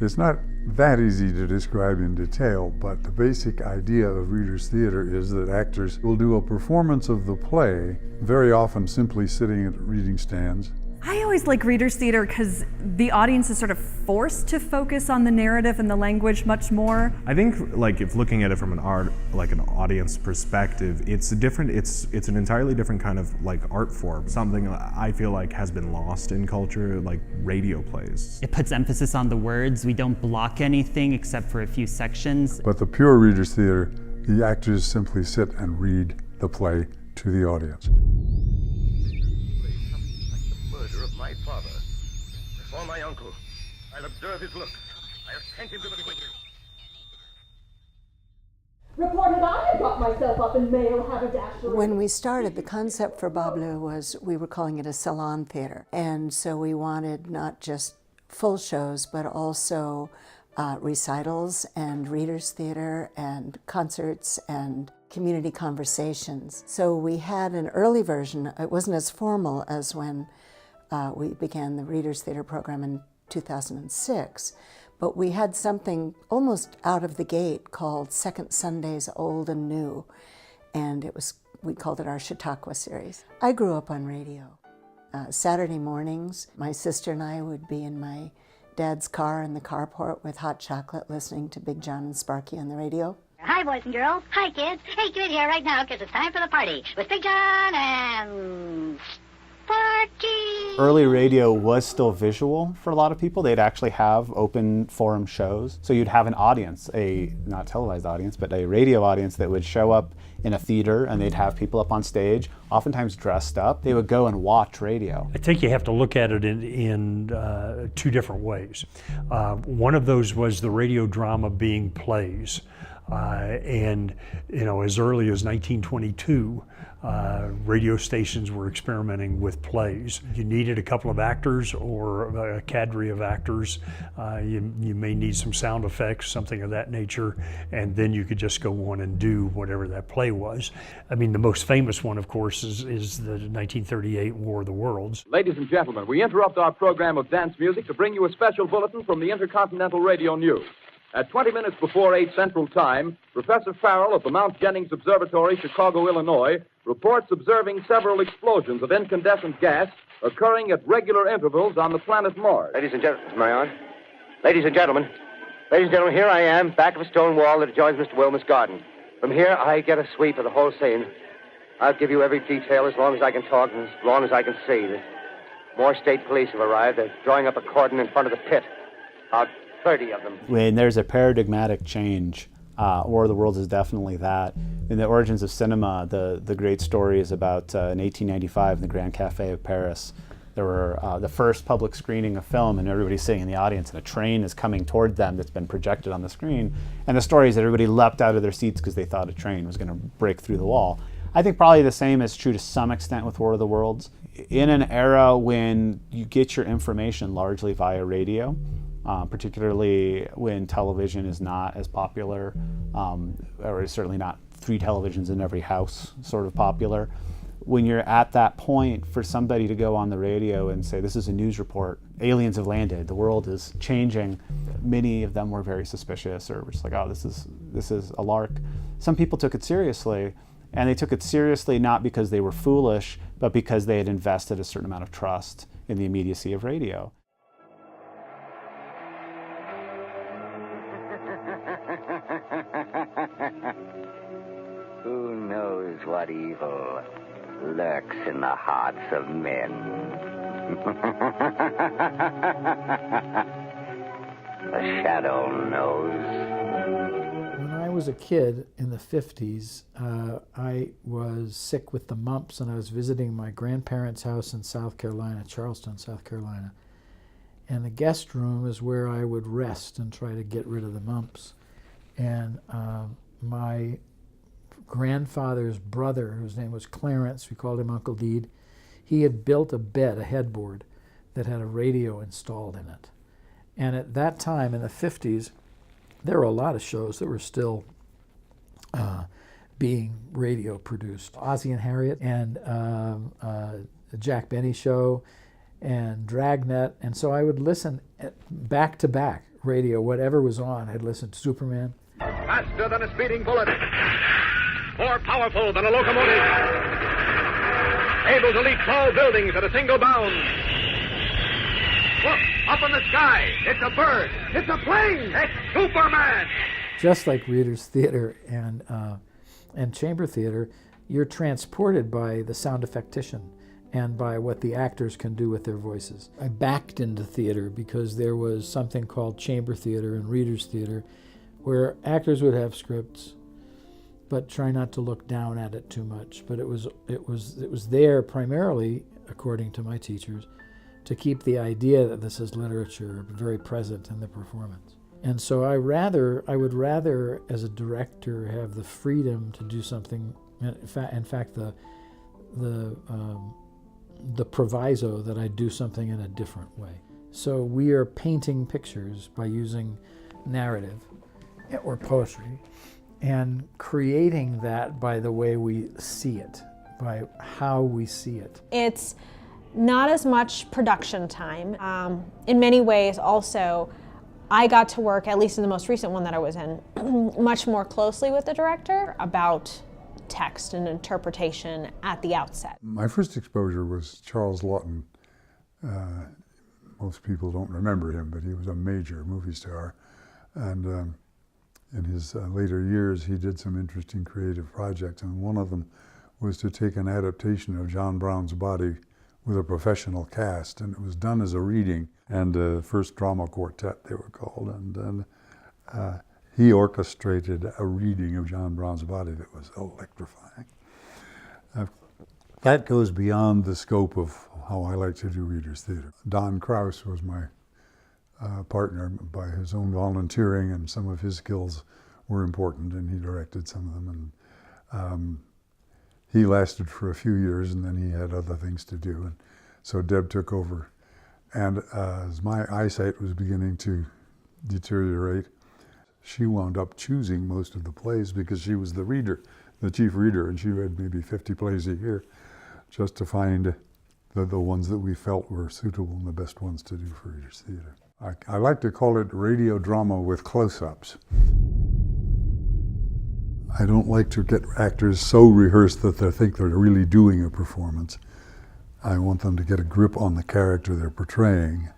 It's not that easy to describe in detail, but the basic idea of Reader's Theater is that actors will do a performance of the play, very often simply sitting at reading stands. I always like Reader's Theater because the audience is sort of forced to focus on the narrative and the language much more. I think, like, if looking at it from an audience perspective, it's an entirely different kind of like art form. Something I feel like has been lost in culture, like radio plays. It puts emphasis on the words. We don't block anything except for a few sections. But the pure Reader's Theater, the actors simply sit and read the play to the audience. My father, before my uncle, I'll observe his looks. I'll send him to the quicker. Reported I had got myself up in male haberdashery. When we started, the concept for Bob Blue was we were calling it a salon theater. And so we wanted not just full shows, but also recitals and readers' theater and concerts and community conversations. So we had an early version. It wasn't as formal as when we began the Readers Theater program in 2006, but we had something almost out of the gate called Second Sundays Old and New, and we called it our Chautauqua series. I grew up on radio. Saturday mornings, my sister and I would be in my dad's car in the carport with hot chocolate listening to Big John and Sparky on the radio. Hi, boys and girls. Hi, kids. Hey, get in here right now because it's time for the party with Big John and Sparky. Early radio was still visual for a lot of people. They'd actually have open forum shows. So you'd have an audience, a not televised audience, but a radio audience that would show up in a theater, and they'd have people up on stage, oftentimes dressed up. They would go and watch radio. I think you have to look at it in two different ways. One of those was the radio drama being plays. And as early as 1922, radio stations were experimenting with plays. You needed a couple of actors or a cadre of actors. You may need some sound effects, something of that nature, and then you could just go on and do whatever that play was. I mean, the most famous one, of course, is the 1938 War of the Worlds. Ladies and gentlemen, we interrupt our program of dance music to bring you a special bulletin from the Intercontinental Radio News. At 20 minutes before 8 Central Time, Professor Farrell of the Mount Jennings Observatory, Chicago, Illinois, reports observing several explosions of incandescent gas occurring at regular intervals on the planet Mars. Ladies and gentlemen, am I on? Ladies and gentlemen, here I am, back of a stone wall that adjoins Mr. Wilmer's garden. From here, I get a sweep of the whole scene. I'll give you every detail as long as I can talk and as long as I can see. More state police have arrived. They're drawing up a cordon in front of the pit. About 30 of them. When there's a paradigmatic change, War of the Worlds is definitely that. In the origins of cinema, the great story is about in 1895 in the Grand Café of Paris. There were the first public screening of film, and everybody's sitting in the audience, and a train is coming toward them that's been projected on the screen. And the story is that everybody leapt out of their seats because they thought a train was going to break through the wall. I think probably the same is true to some extent with War of the Worlds. In an era when you get your information largely via radio, particularly when television is not as popular, or is certainly not 3 televisions in every house sort of popular. When you're at that point, for somebody to go on the radio and say, this is a news report, aliens have landed, the world is changing, many of them were very suspicious or just like, oh, this is a lark. Some people took it seriously, and they took it seriously not because they were foolish, but because they had invested a certain amount of trust in the immediacy of radio. Who knows what evil lurks in the hearts of men? The shadow knows. When I was a kid in the 50s, I was sick with the mumps, and I was visiting my grandparents' house in South Carolina, Charleston, South Carolina. And the guest room is where I would rest and try to get rid of the mumps. And my grandfather's brother, whose name was Clarence, we called him Uncle Deed, he had built a bed, a headboard, that had a radio installed in it. And at that time, in the 50s, there were a lot of shows that were still being radio produced. Ozzie and Harriet, and the Jack Benny Show, and Dragnet. And so I would listen back to back, radio, whatever was on. I'd listen to Superman. Faster than a speeding bullet. More powerful than a locomotive. Able to leap tall buildings at a single bound. Look, up in the sky. It's a bird. It's a plane. It's Superman. Just like Reader's Theater and chamber theater, you're transported by the sound effectician and by what the actors can do with their voices. I backed into theater because there was something called chamber theater and Reader's Theater, where actors would have scripts, but try not to look down at it too much. But it was there primarily, according to my teachers, to keep the idea that this is literature very present in the performance. And so I would rather, as a director, have the freedom to do something. In fact, the proviso that I do something in a different way. So we are painting pictures by using narrative or poetry, and creating that by the way we see it, by how we see it. It's not as much production time. In many ways, also, I got to work, at least in the most recent one that I was in, much more closely with the director about text and interpretation at the outset. My first exposure was Charles Laughton. Most people don't remember him, but he was a major movie star. And in his later years, he did some interesting creative projects, and one of them was to take an adaptation of John Brown's Body with a professional cast, and it was done as a reading, and first drama quartet they were called, and he orchestrated a reading of John Brown's Body that was electrifying. That goes beyond the scope of how I like to do Reader's Theater. Don Krause was my partner by his own volunteering, and some of his skills were important, and he directed some of them. And he lasted for a few years, and then he had other things to do. And so Deb took over. And as my eyesight was beginning to deteriorate, she wound up choosing most of the plays because she was the reader, the chief reader, and she read maybe 50 plays a year just to find the ones that we felt were suitable and the best ones to do for Reader's Theater. I like to call it radio drama with close-ups. I don't like to get actors so rehearsed that they think they're really doing a performance. I want them to get a grip on the character they're portraying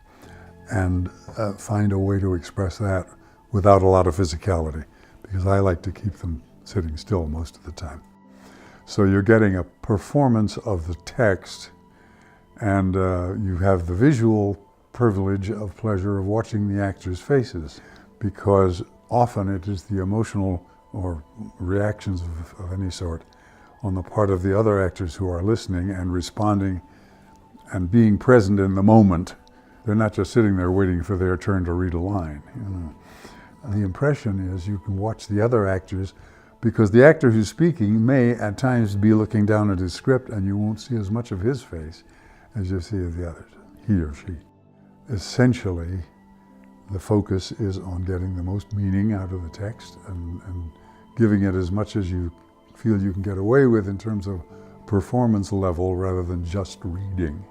and find a way to express that without a lot of physicality, because I like to keep them sitting still most of the time. So you're getting a performance of the text, and you have the visual privilege of pleasure of watching the actors' faces, because often it is the emotional or reactions of any sort on the part of the other actors who are listening and responding and being present in the moment. They're not just sitting there waiting for their turn to read a line. You know. And the impression is you can watch the other actors, because the actor who's speaking may at times be looking down at his script, and you won't see as much of his face as you see of the others, he or she. Essentially, the focus is on getting the most meaning out of the text and giving it as much as you feel you can get away with in terms of performance level rather than just reading.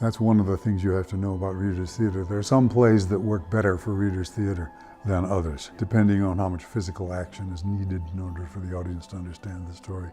That's one of the things you have to know about Reader's Theater. There are some plays that work better for Reader's Theater than others, depending on how much physical action is needed in order for the audience to understand the story.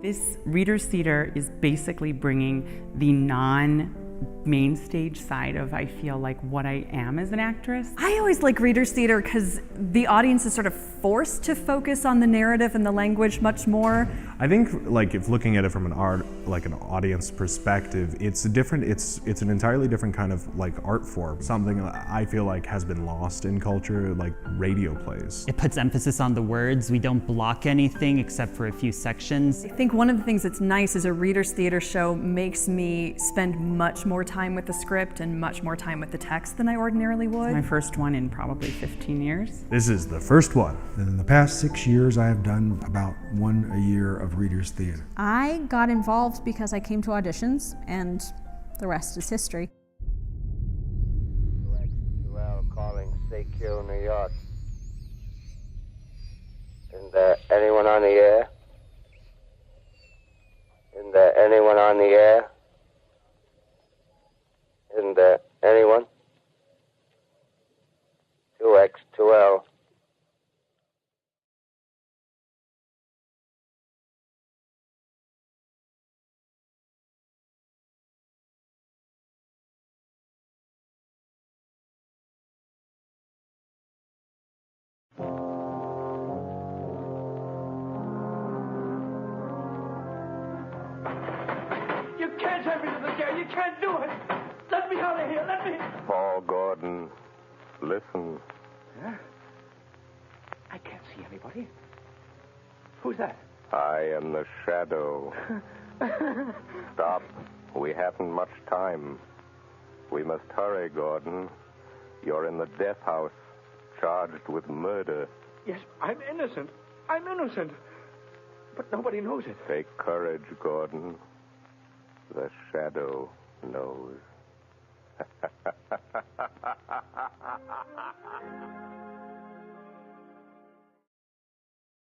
This Reader's Theater is basically bringing the non-main stage side of, I feel like, what I am as an actress. I always like Reader's Theater because the audience is sort of forced to focus on the narrative and the language much more. I think, like, if looking at it from an audience perspective, it's an entirely different kind of like art form. Something I feel like has been lost in culture, like radio plays. It puts emphasis on the words. We don't block anything except for a few sections. I think one of the things that's nice is a Reader's Theater show makes me spend much more time with the script and much more time with the text than I ordinarily would. It's my first one in probably 15 years. This is the first one. In the past 6 years, I have done about one a year of Reader's Theater. I got involved because I came to auditions, and the rest is history. Well, calling CQ, New York. Isn't there anyone on the air? Isn't there anyone on the air? Isn't there anyone? 2X, 2L. You can't have me to the chair. You can't do it. Let me out of here. Let me. Paul Gordon, listen. Huh? I can't see anybody. Who's that? I am the Shadow. Stop. We haven't much time. We must hurry, Gordon. You're in the death house, charged with murder. Yes, I'm innocent. I'm innocent. But nobody knows it. Take courage, Gordon. The Shadow knows.